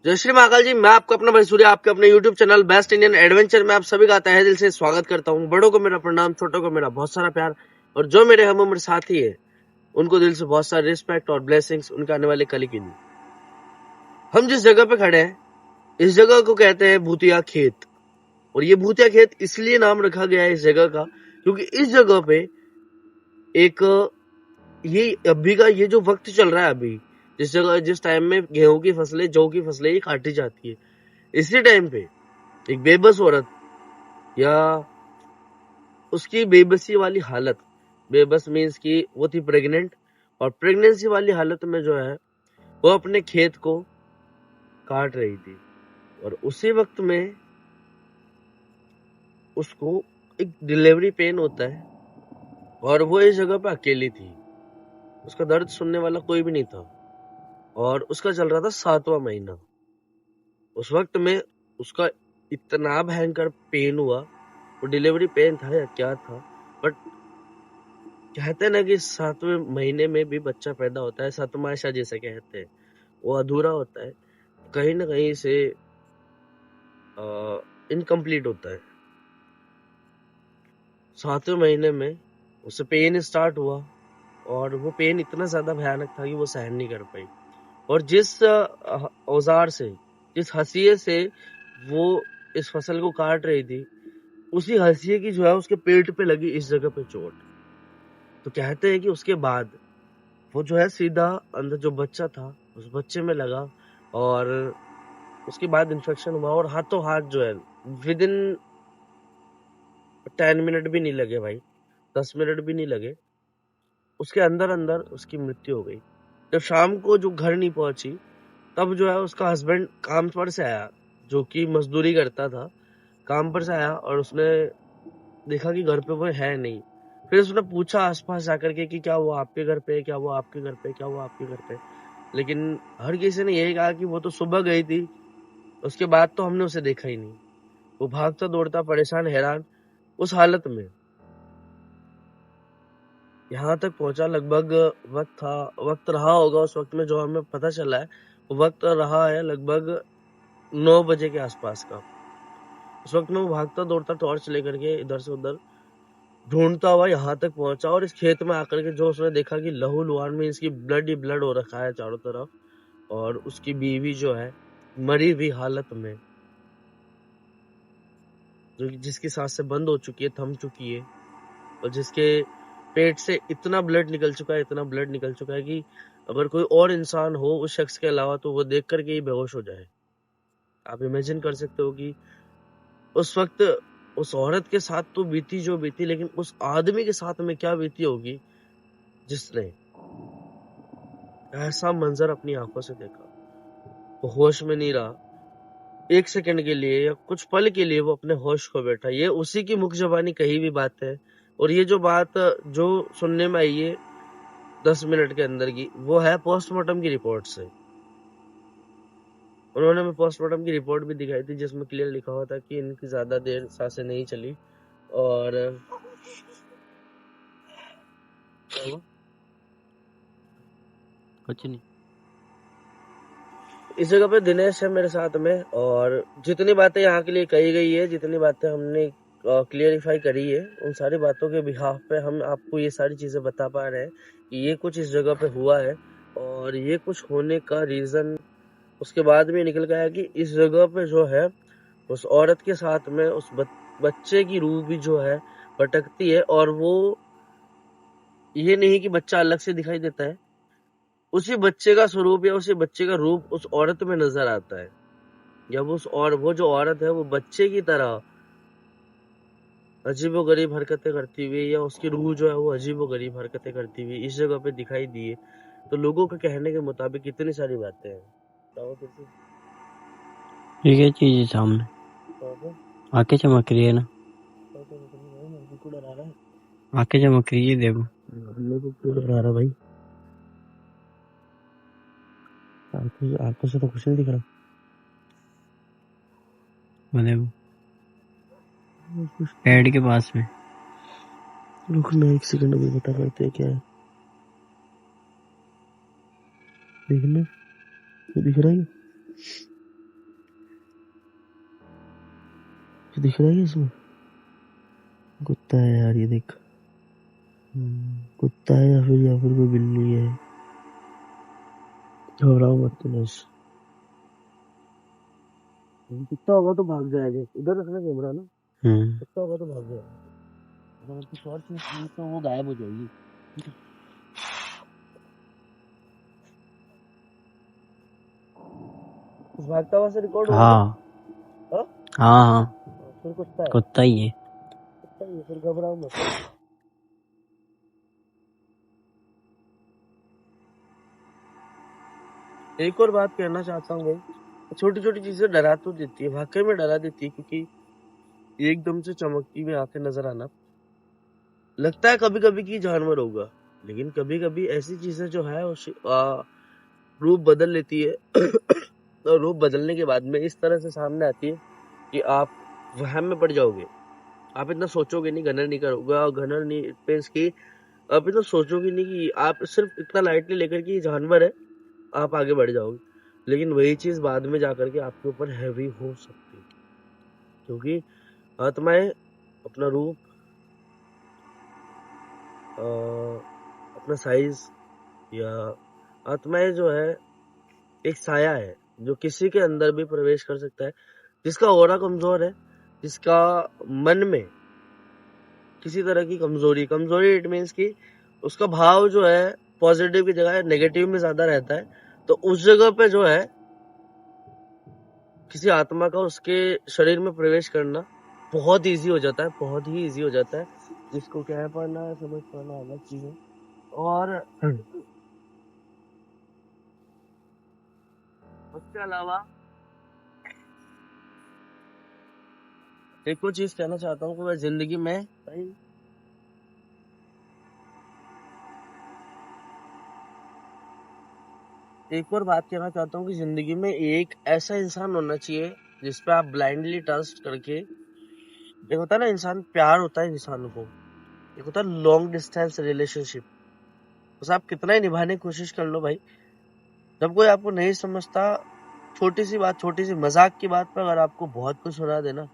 जय श्री महाकाल जी। मैं आपका अपना भाई सूर्य आपके अपने YouTube channel best Indian adventure में आप सभी का तहे दिल से स्वागत करता हूँ। बड़ों को मेरा प्रणाम, छोटों को मेरा बहुत सारा प्यार, और जो मेरे हम उम्र साथी है उनको दिल से बहुत सारा रिस्पेक्ट और ब्लेसिंग्स उनके आने वाले कल के लिए। हम जिस जगह पे खड़े हैं इस जगह को कहते हैं भूतिया खेत। और ये भूतिया खेत इसलिए नाम रखा गया है इस जगह का क्योंकि इस जगह पे एक ये अभी का ये जो वक्त चल रहा है, अभी जिस जगह जिस टाइम में गेहूं की फसलें, जौ की फसलें ये काटी जाती है, इसी टाइम पे एक बेबस औरत या उसकी बेबसी वाली हालत, बेबस मीन्स कि वो थी प्रेग्नेंट, और प्रेगनेंसी वाली हालत में जो है वो अपने खेत को काट रही थी। और उसी वक्त में उसको एक डिलीवरी पेन होता है और वो इस जगह पे अकेली थी। उसका दर्द सुनने वाला कोई भी नहीं था और उसका चल रहा था 7वां महीना। उस वक्त में उसका इतना भयंकर पेन हुआ, वो डिलीवरी पेन था या क्या था, बट कहते हैं ना कि 7वें महीने में भी बच्चा पैदा होता है, सतमाशा जिसे कहते हैं, वो अधूरा होता है, कहीं ना कहीं से इनकम्प्लीट होता है। 7वें महीने में उसे पेन स्टार्ट हुआ और वो पेन इतना ज्यादा भयानक था कि वो सहन नहीं कर पाई। और जिस औजार से, जिस हंसिये से वो इस फसल को काट रही थी, उसी हंसिये की जो है उसके पेट पे लगी इस जगह पे चोट। तो कहते हैं कि उसके बाद वो जो है सीधा अंदर जो बच्चा था उस बच्चे में लगा और उसके बाद इन्फेक्शन हुआ और हाथों हाथ जो है विद इन 10 मिनट भी नहीं लगे भाई, 10 मिनट भी नहीं लगे, उसके अंदर अंदर उसकी मृत्यु हो गई। जब शाम को जो घर नहीं पहुंची तब जो है उसका हस्बैंड काम पर से आया, जो कि मजदूरी करता था, काम पर से आया और उसने देखा कि घर पे वो है नहीं। फिर उसने पूछा आसपास जाकर के कि क्या वो आपके घर पे है, क्या वो आपके घर पे, क्या वो आपके घर पे, लेकिन हर किसी ने यही कहा कि वो तो सुबह गई थी, उसके बाद तो हमने उसे देखा ही नहीं। वो भागता दौड़ता परेशान हैरान उस हालत में यहाँ तक पहुंचा। लगभग वक्त रहा होगा उस वक्त में, जो हमें पता चला है वो वक्त रहा है लगभग 9 बजे के आसपास का। उस वक्त में वो भागता दौड़ता टॉर्च लेकर के इधर से उधर ढूंढता हुआ यहाँ तक पहुंचा और इस खेत में आकर के जो उसने देखा कि लहू लुहान में इसकी ब्लड ही ब्लड हो रखा है चारों तरफ, और उसकी बीवी जो है मरी हुई हालत में, जो जिसकी सांसें बंद हो चुकी है, थम चुकी है, और जिसके पेट से इतना ब्लड निकल चुका है, इतना ब्लड निकल चुका है कि अगर कोई और इंसान हो उस शख्स के अलावा तो वो देख करके ही बेहोश हो जाए। आप इमेजिन कर सकते हो कि उस वक्त उस औरत के साथ तो बीती जो बीती, लेकिन उस आदमी के साथ में क्या बीती होगी जिसने ऐसा मंजर अपनी आंखों से देखा। वो होश में नहीं रहा, एक सेकंड के लिए या कुछ पल के लिए वो अपने होश खो बैठा। ये उसी की मुख जबानी कही भी बात है, और ये जो बात जो सुनने में आई है 10 मिनट के अंदर की, वो है पोस्टमार्टम की रिपोर्ट से। उन्होंने हमें पोस्टमार्टम की रिपोर्ट भी दिखाई थी जिसमें क्लियर लिखा हुआ था कि इनकी ज्यादा देर सांसें नहीं चली। और कुछ नहीं, इस जगह पे दिनेश है मेरे साथ में, और जितनी बातें यहाँ के लिए कही गई है, जितनी बातें हमने क्लियरिफाई करी है, उन सारी बातों के बिहाफ पे हम आपको ये सारी चीजें बता पा रहे हैं कि ये कुछ इस जगह पे हुआ है। और ये कुछ होने का रीजन उसके बाद में निकल गया कि इस जगह पे जो है उस औरत के साथ में उस बच्चे की रूह भी जो है भटकती है, और वो ये नहीं कि बच्चा अलग से दिखाई देता है, उसी बच्चे का स्वरूप या उसी बच्चे का रूप उस औरत में नजर आता है, या वो जो औरत है वो बच्चे की तरह अजीबोगरीब हरकतें करती हुई, या उसकी रूह जो है वो अजीबोगरीब हरकतें करती हुई इस जगह पे दिखाई दी है। तो लोगों के कहने के मुताबिक कितनी सारी बातें हैं। ये चीज है सामने आके चमक रही है ना, आके चमक रही है, देखो लोगों को डरा रहा भाई, आंखों से तो कुछ नहीं दिख रहा। पेड़ के पास में रुकना एक सेकंड, अभी बता करते हैं क्या है। देखना दिख रहा है, कुछ दिख रहा है इसमें? कुत्ता है यार, ये देख। कुत्ता है या फिर कोई बिल्ली है। घबराओ मत तुम बस। कुत्ता होगा तो भाग जाएगा, इधर रखना कैमरा ना। कुत्ता होगा तो भाग जाएगा, अगर कुछ और चीज की तो वो गायब हो जाएगी। कुछ भागता हुआ से रिकॉर्ड हुआ क्या? हाँ हाँ, फिर कुत्ता है। कुत्ता ही है। कुत्ता ही है, फिर घबराओ मत। एक और बात कहना चाहता हूँ भाई, छोटी छोटी चीजें डरा तो देती है, वाकई में डरा देती है, क्योंकि एकदम से चमकती हुई आंखें नजर आना लगता है कभी कभी कि जानवर होगा, लेकिन कभी कभी ऐसी चीजें जो है रूप बदल लेती है। और रूप बदलने के बाद में इस तरह से सामने आती है कि आप वहम में पड़ जाओगे। आप इतना सोचोगे नहीं, घनर नहीं करोगे, और घनर नहीं मींस की आप इतना सोचोगे नहीं, कि आप सिर्फ इतना लाइटली लेकर कि जानवर है, आप आगे बढ़ जाओगे। लेकिन वही चीज बाद में जाकर के आपके ऊपर हैवी हो सकती है, क्योंकि आत्माएं अपना रूप, अपना साइज, या आत्माएं जो है एक साया है जो किसी के अंदर भी प्रवेश कर सकता है। जिसका ऑरा कमजोर है, जिसका मन में किसी तरह की कमजोरी इट मीन्स की उसका भाव जो है पॉजिटिव की जगह नेगेटिव में ज्यादा रहता है, तो उस जगह पे जो है किसी आत्मा का उसके शरीर में प्रवेश करना बहुत इजी हो जाता है, बहुत ही इजी हो जाता है। जिसको क्या पढ़ना है, समझ पाना अलग चीज है। और उसके अलावा एक और चीज कहना चाहता हूँ कि मैं जिंदगी में एक और बात कहना चाहता हूँ कि जिंदगी में एक ऐसा इंसान होना चाहिए जिसपे आप ब्लाइंडली ट्रस्ट करके, एक होता है ना इंसान, प्यार होता है इंसान को, एक होता है लॉन्ग डिस्टेंस रिलेशनशिप। बस आप कितना ही निभाने की कोशिश कर लो भाई, जब कोई आपको नहीं समझता, छोटी सी बात, छोटी सी मजाक की बात पर अगर आपको बहुत कुछ सुना देना।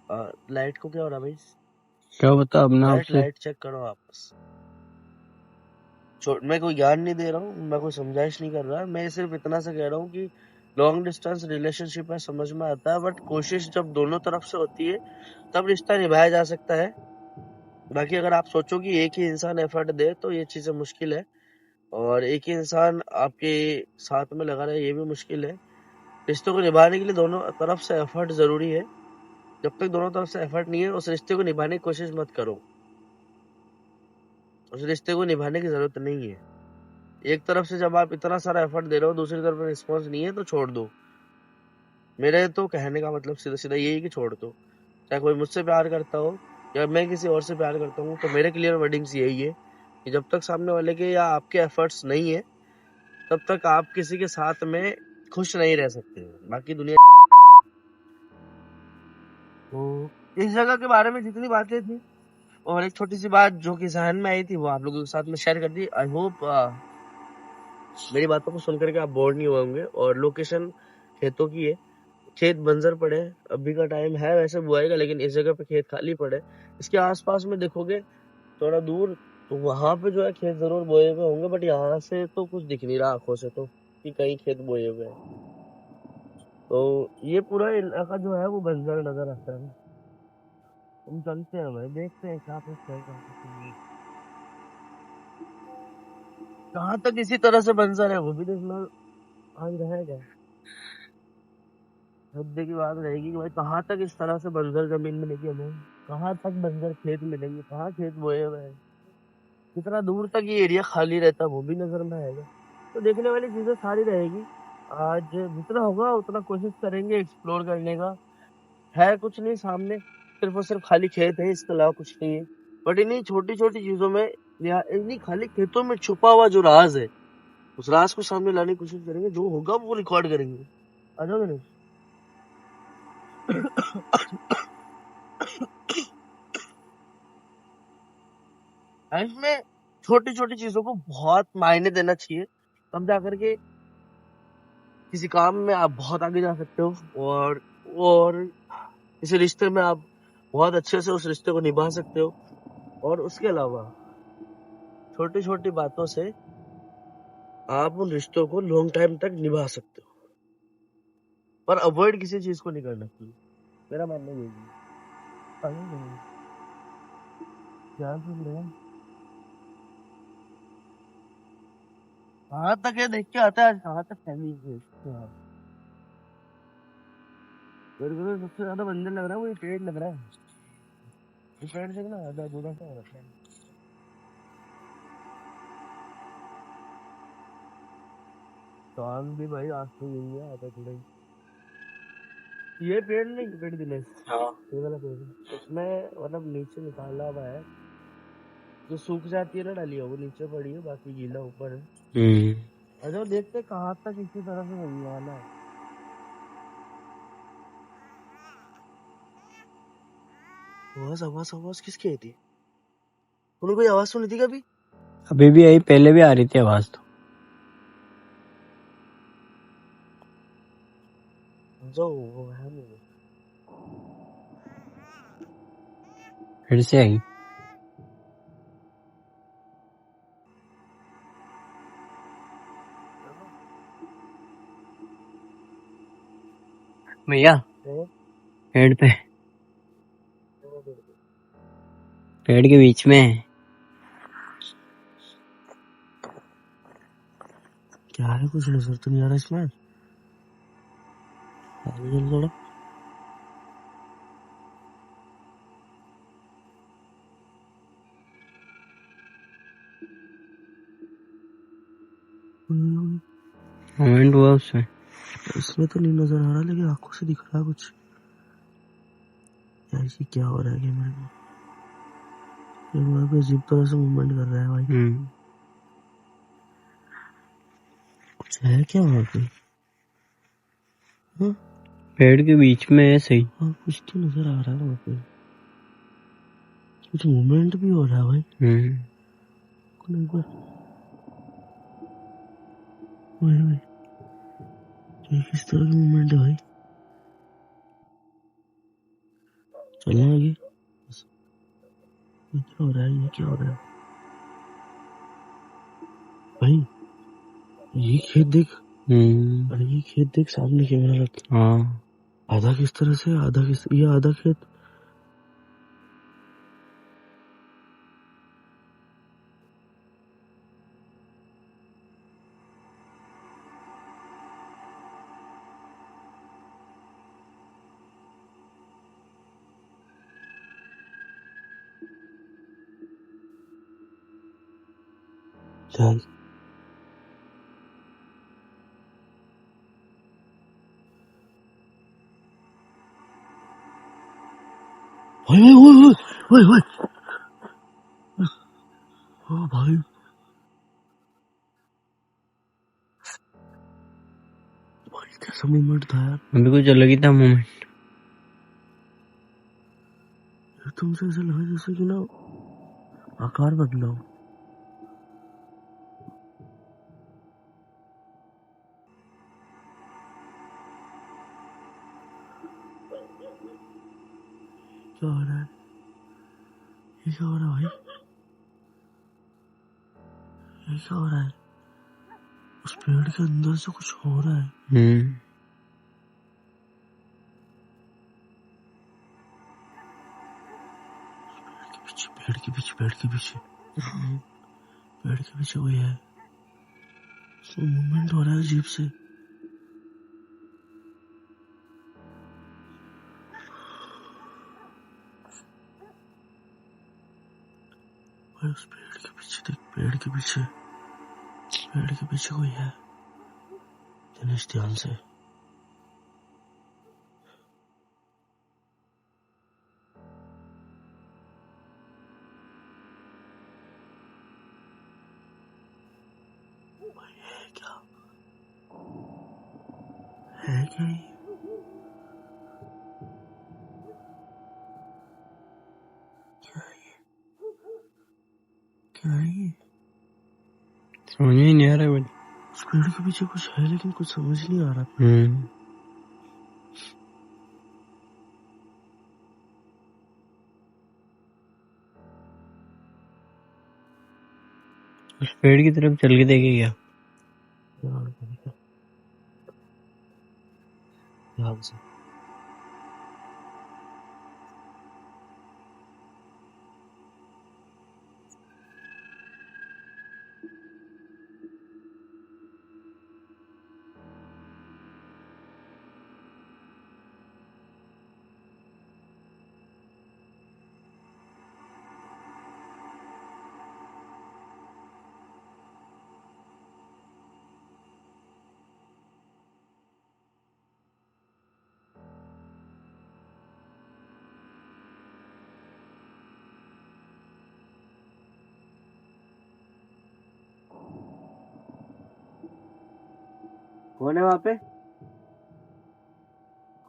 लाइट को क्या हो रहा भाई? क्या बता अपना आपसे? लाइट चेक करो वापस। मैं कोई ज्ञान नहीं दे रहा हूँ, मैं कोई समझाइश नहीं कर रहा, मैं सिर्फ इतना सा कह रहा हूँ कि लॉन्ग डिस्टेंस रिलेशनशिप में समझ में आता है, बट कोशिश जब दोनों तरफ से होती है तब रिश्ता निभाया जा सकता है। बाकी अगर आप सोचो कि एक ही इंसान एफर्ट दे तो ये चीजें मुश्किल है, और एक ही इंसान आपके साथ में लगा रहे ये भी मुश्किल है। रिश्तों को निभाने के लिए दोनों तरफ से एफर्ट जरूरी है। जब तक दोनों तरफ से एफर्ट नहीं है उस रिश्ते को निभाने की कोशिश मत करो, उस रिश्ते को निभाने की जरूरत नहीं है। एक तरफ से जब आप इतना सारा एफर्ट दे रहे हो, दूसरी तरफ रिस्पॉन्स नहीं है तो छोड़ दो। मेरे तो कहने का मतलब सीधा सीधा यही कि छोड़ दो। चाहे कोई मुझसे प्यार करता हो या मैं किसी और से प्यार करता हूँ, तो मेरे क्लियर वर्डिंग्स यही है कि जब तक सामने वाले के या आपके एफर्ट्स नहीं है तब तक आप किसी के साथ में खुश नहीं रह सकते। बाकी दुनिया तो इस जगह के बारे में जितनी बातें थी, और एक छोटी सी बात जो कि जहन में आई थी, वो आप लोगों के साथ में शेयर कर दी। आई होप मेरी बातों को सुनकर के आप बोर नहीं हुए होंगे। और लोकेशन खेतों की है, खेत बंजर पड़े, अभी का टाइम है वैसे बुआई का, लेकिन इस जगह पे खेत खाली पड़े। इसके आसपास में देखोगे थोड़ा दूर, तो वहां पे जो है खेत जरूर बोए हुए होंगे, बट यहाँ से तो कुछ दिख नहीं रहा आंखों से तो कि कहीं खेत बोए हुए हैं। तो ये पूरा इलाका जो है वो बंजर नजर आता है। हम चलते हैं भाई, देखते हैं क्या कुछ है, कहाँ तक इसी तरह से बंजर है वो भी देखना आज रहेगा। मुद्दे की बात रहेगी कि भाई कहाँ तक इस तरह से बंजर जमीन मिलेगी हमें, कहाँ तक बंजर खेत मिलेंगे, कहाँ खेत बोए हुए हैं, कितना दूर तक ये एरिया खाली रहता है वो भी नजर में आएगा। तो देखने वाली चीजें सारी रहेगी। आज जितना होगा उतना कोशिश करेंगे एक्सप्लोर करने का। है कुछ नहीं सामने, सिर्फ और सिर्फ खाली खेत है, इसके अलावा कुछ नहीं है। बट इन्हीं छोटी छोटी चीजों में या इन्हीं खाली खेतों में छुपा हुआ जो राज है, उस राज को सामने लाने की कोशिश करेंगे, जो होगा वो रिकॉर्ड करेंगे। आ जाओगे नहीं? इसमें छोटी छोटी चीजों को बहुत मायने देना चाहिए, तब जा करके किसी काम में आप बहुत आगे जा सकते हो। और इस रिश्ते में आप बहुत अच्छे से उस रिश्ते को निभा सकते हो। और उसके अलावा छोटी छोटी बातों से आप उन रिश्तों को लॉन्ग टाइम तक निभा सकते हो, पर अवॉइड किसी चीज को नहीं करना चाहिए। मेरा मानना यही है। आगे बढ़ो। ध्यान से ले। कहाँ तक है देख के आता है, कहाँ तक फैली है। हाँ। मेरे को तो सबसे ज्यादा बंजर लग रहा है वो ये पेड़ लग रहा है। ये पेड़ देखना आधा बूढ़ा सा हो रखा है। चांद भी भाई आज तो यही है, आधा थोड़ा ही। ये पेड़ नहीं, ये पेड़ दिले, हाँ। ये वाला पेड़ इसमें मतलब नीचे निकाला हुआ है, जो सूख जाती है ना डालियाँ वो नीचे पड़ी है, बाकी गीला ऊपर है। अच्छा देखते कहाँ तक इसी तरह से बनने वाला है। आवाज आवाज आवाज किसकी आई थी? उन्हें कोई आवाज सुनी थी कभी? अभी भी आई, पहले भी आ रही थी आवाज तो। जो वो है नहीं। फिर से आई। भैया पेड़ पे, पेड़ के बीच में है। क्या है, कुछ नजर तो नहीं आ रहा इसमें। आगे चल थोड़ा। मोमेंट हुआ उसमें। इसमें तो नहीं नजर आ रहा, लेकिन आंखों से दिख रहा है कुछ। ऐसे क्या हो रहा है कैमरे में? कैमरा पे अजीब तरह से मूवमेंट कर रहा है भाई। कुछ है क्या वहाँ पे? हाँ? पेड़ के बीच में है सही। हाँ कुछ तो नजर आ रहा है वहाँ पे, कुछ मूवमेंट भी हो रहा है भाई। कौन एक बार भाई, ये किस तरह की मूवमेंट है भाई? चलने आगे। ये क्या हो रहा है, ये क्या हो रहा है भाई? ये खेत देख। अरे ये खेत देख, सामने कैमरा रख। हाँ। आधा किस तरह से, आधा किस, ये आधा खेत। चल ओए ओए ओए ओए ओए ओ भाई, भाई कैसा मूवमेंट था यार। अभी कुछ अलग ही था मोमेंट। तुमसे ऐसा लगा जैसे कि ना आकार बदला हो। क्या हो रहा है, ये क्या हो रहा है भाई? ये क्या हो रहा है? उस पेड़ के अंदर से कुछ हो रहा है। पेड़ के पीछे, पेड़ के पीछे, पेड़ के पीछे कोई है। मूवमेंट हो रहा है अजीब से। भाई उस पेड़ के पीछे देख, पेड़ के पीछे, पेड़ के पीछे कोई है। दिनेश ध्यान से। भाई है क्या, है क्या ये? क्या है ये, क्या है ये? समझ ही नहीं आ रहा है। उस पेड़ के पीछे कुछ है, लेकिन कुछ समझ नहीं आ रहा। उस पेड़ की तरफ चल के देखे क्या? ध्यान से। कौन है वहां पे?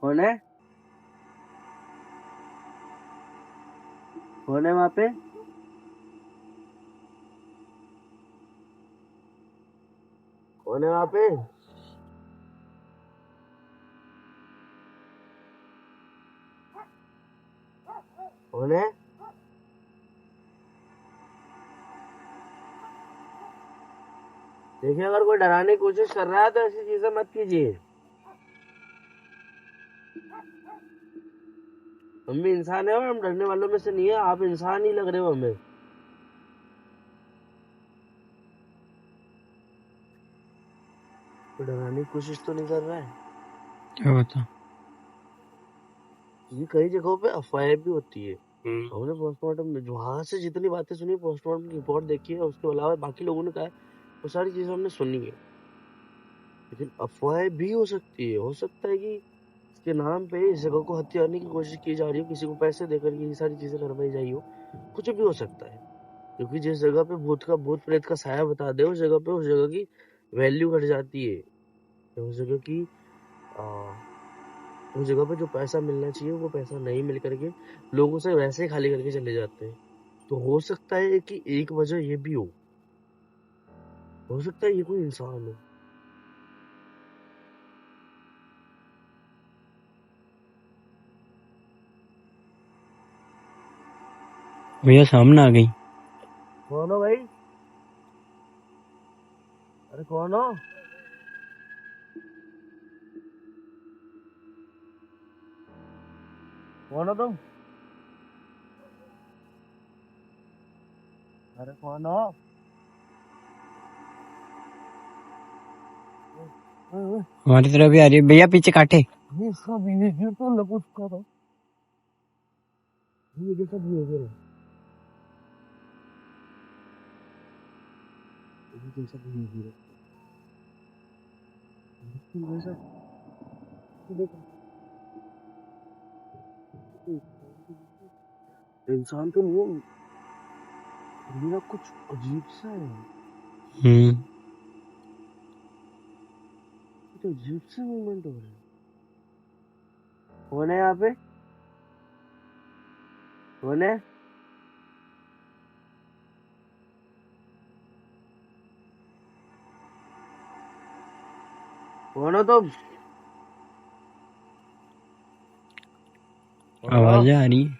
कौन है? कौन है वहां पे? कौन है वहां पे? कौन है? देखिए, अगर कोई डराने की कोशिश कर रहा है तो ऐसी चीजें मत कीजिए। हम भी इंसान है और हम डरने वालों में से नहीं है। आप इंसान ही लग रहे हो हमें। कोई डराने की कोशिश तो नहीं कर रहा है। क्या बता? ये कई जगहों पे अफवाहें भी होती है। हमने पोस्टमार्टम में वहां से जितनी बातें सुनी, पोस्टमार्टम की रिपोर्ट देखी है, उसके अलावा बाकी लोगों ने कहा है, वो सारी चीजें हमने सुनी है। लेकिन अफवाहें भी हो सकती है। हो सकता है कि इसके नाम पे इस जगह को हथियाने की कोशिश की जा रही हो, किसी को पैसे देकर ये सारी चीजें करवाई जाई हो। कुछ भी हो सकता है, क्योंकि जिस जगह पे भूत प्रेत का साया बता दे, उस जगह पे उस जगह की वैल्यू घट जाती है। तो उस जगह की आ, उस जगह पे जो पैसा मिलना चाहिए वो पैसा नहीं मिल करके लोग उसे वैसे ही खाली करके चले जाते हैं। तो हो सकता है कि एक वजह ये भी हो सकता है ये कोई इंसान हो। भैया सामने आ गई। कौन हो भाई? अरे कौन हो? कौन हो तुम? अरे कौन हो? हमारी तरफ भी आ रही है भैया, पीछे काटे। ये इसका बिहेवियर तो लगो उसका था। ये जैसा बिहेवियर है, ये जैसा बिहेवियर है, बिल्कुल वैसा। देखो, इंसान तो नहीं है। मेरा कुछ अजीब सा है, कुछ अजीब से मूवमेंट हो रहे हैं। कौन है यहाँ पे? कौन है? कौन हो तुम? कौन हो? आवाजें आ रही है।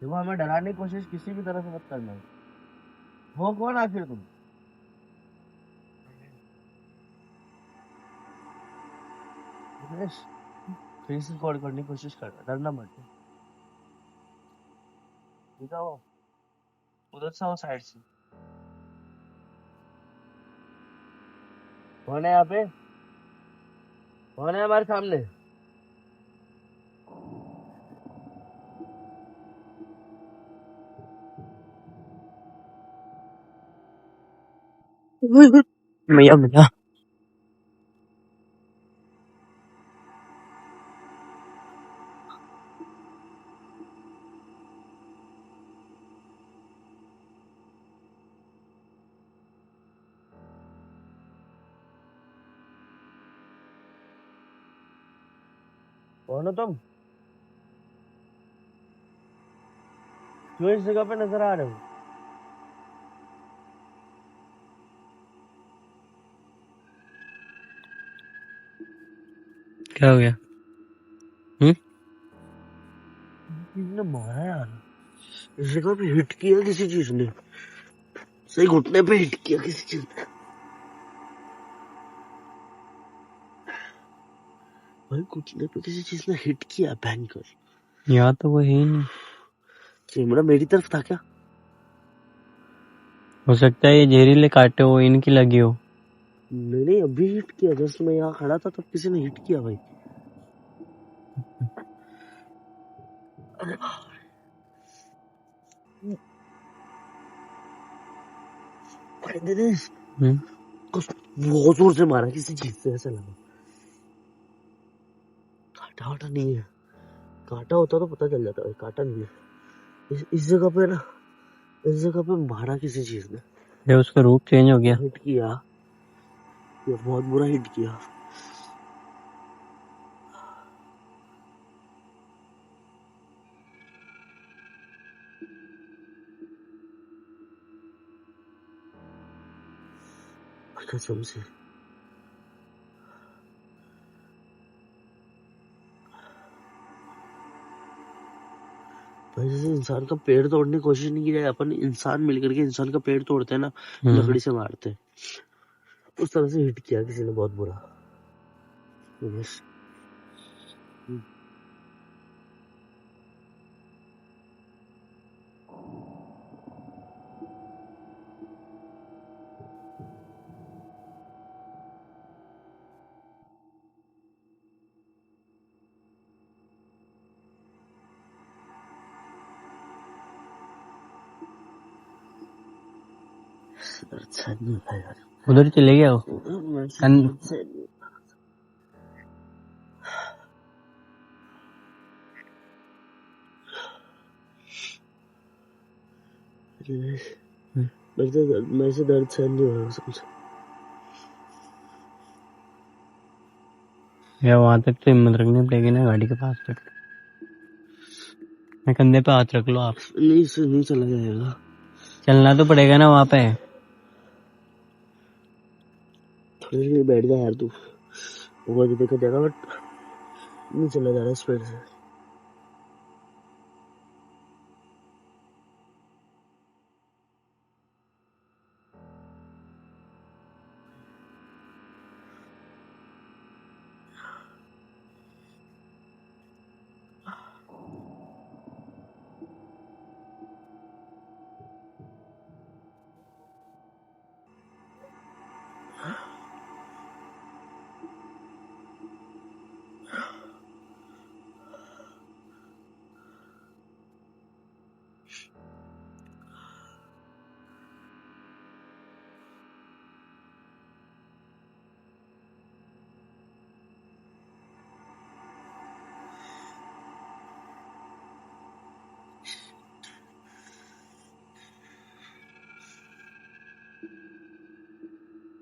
देखो, हमें डराने की कोशिश किसी भी तरह से मत करना है। हो कौन आखिर तुम? दिनेश, फिर से रिकॉर्ड करने की कोशिश कर रहा, डरना मत। ठीक है, वो उधर से आओ, साइड से। कौन है यहाँ पे? कौन है हमारे सामने? भैया भैया कौन हो तुम? क्यों इस जगह पे नजर आ रहे हो? क्या हो गया? किसी ने मारा यार। इस जगह पे हिट किया किसी चीज ने, सही घुटने पे हिट किया किसी चीज ने। भाई घुटने पे किसी चीज ने हिट किया भयंकर। यहाँ तो वो है ही नहीं। कैमरा मेरी तरफ था क्या? हो सकता है ये जहरीले कांटे हो, इनकी लगी हो। नहीं अभी हिट किया, जस्ट मैं यहाँ खड़ा था तब किसी ने हिट किया भाई। अरे भाई दिनेश, कुछ बहुत जोर से मारा किसी चीज से, ऐसा लगा। काटा वाटा नहीं है, काटा होता तो पता चल जाता भाई, काटा नहीं है। इस जगह पे ना, इस जगह पे मारा किसी चीज ने। ये उसका रूप चेंज हो गया। हिट किया, ये बहुत बुरा हिट किया। कसम से भाई, जैसे इंसान का पेड़ तोड़ने की कोशिश नहीं की जाए, अपन इंसान मिलकर के इंसान का पेड़ तोड़ते हैं ना, लकड़ी से मारते हैं, उस तरह से हिट किया किसी ने बहुत बुरा। बस अच्छा नहीं था यार। उधर चले गया वो। मेरे से दर्द सहन नहीं हो रहा समझ। या वहां तक तो हिम्मत रखनी पड़ेगी ना, गाड़ी के पास तक। मैं कंधे पे हाथ रख लो आप। नहीं इससे नहीं चला जाएगा, चलना तो पड़ेगा ना वहां पे। थोड़ी देर बैठ जा यार तू, वो जो देखा जाएगा, बट नहीं चला जा रहा स्पीड से।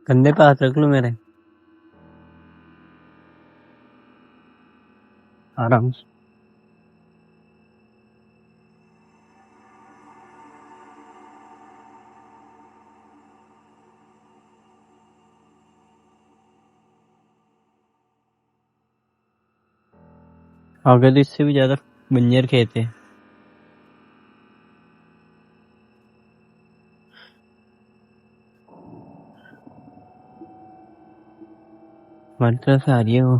कंधे पे हाथ रख लो मेरे, आराम से। आगे तो इससे भी ज्यादा बंजर खेत है। हमारी तरफ से आ रही है वो।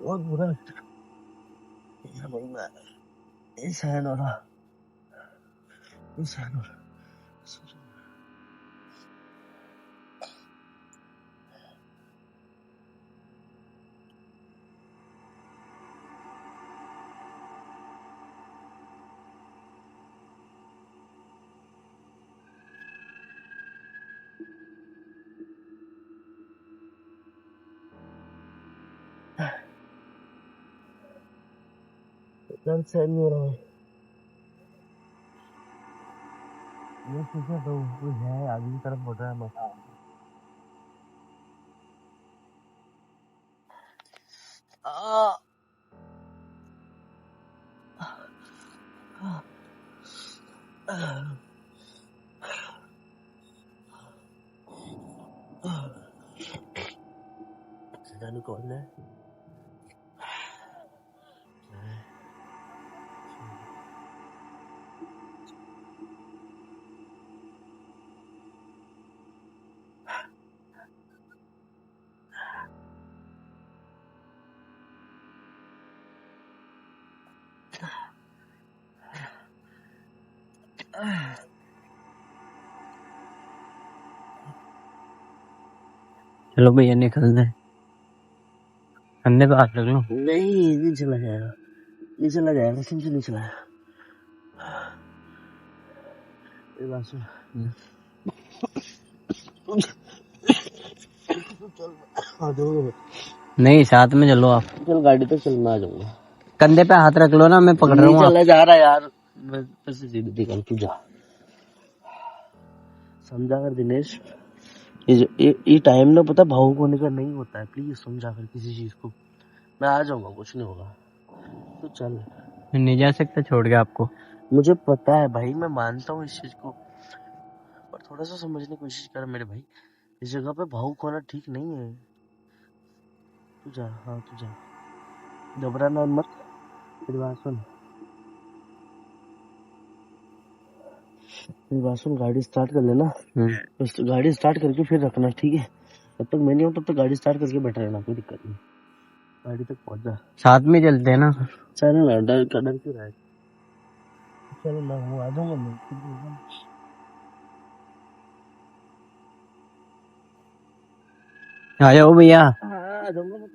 बहुत बुरा भाई, मैं ये सहन हो रहा, ये सहन हो रहा। दर्द सहन नहीं हो रहा है। ये सोचा तो वो है आगे की तरफ बढ़ रहा है मसा। कौन है? चलो भैया निकलते हैं, कंधे पे हाथ रख लो। नहीं, नहीं चला जाएगा, नहीं चला जाएगा, कसम से नहीं चला जाएगा। ये बात सुन, चल आ जाओगे? नहीं साथ में चलो आप, चल गाड़ी तक चल, मैं आ जाऊंगा। कंधे पे हाथ रख लो ना, मैं पकड़ रहा नहीं हूँ आप। चला जा रहा यार, मैं पैसे सीधे निकल, तू जा। समझा कर दिनेश, ये टाइम ना पता भावुक होने का नहीं होता है, प्लीज समझा कर किसी चीज को। मैं आ जाऊंगा, कुछ नहीं होगा, तो चल। नहीं जा सकता छोड़ के आपको। मुझे पता है भाई, मैं मानता हूँ इस चीज को, पर थोड़ा सा समझने की कोशिश कर मेरे भाई। इस जगह पे भावुक होना ठीक नहीं है। तू जा, हाँ तू जा, घबराना मत। मेरी बात सुन, मेरी बात सुन, गाड़ी स्टार्ट कर लेना। बस गाड़ी स्टार्ट करके फिर रखना, ठीक है? जब तक मैं नहीं हूँ तब तक गाड़ी स्टार्ट करके बैठा रहना, कोई दिक्कत नहीं। गाड़ी तक पहुंच जा। साथ में चलते हैं ना। चल ना, डर क्यों रहा है? चल मैं हूँ, आ जाऊंगा मैं। आ जाओ भैया। हाँ, आ जाऊंगा मैं।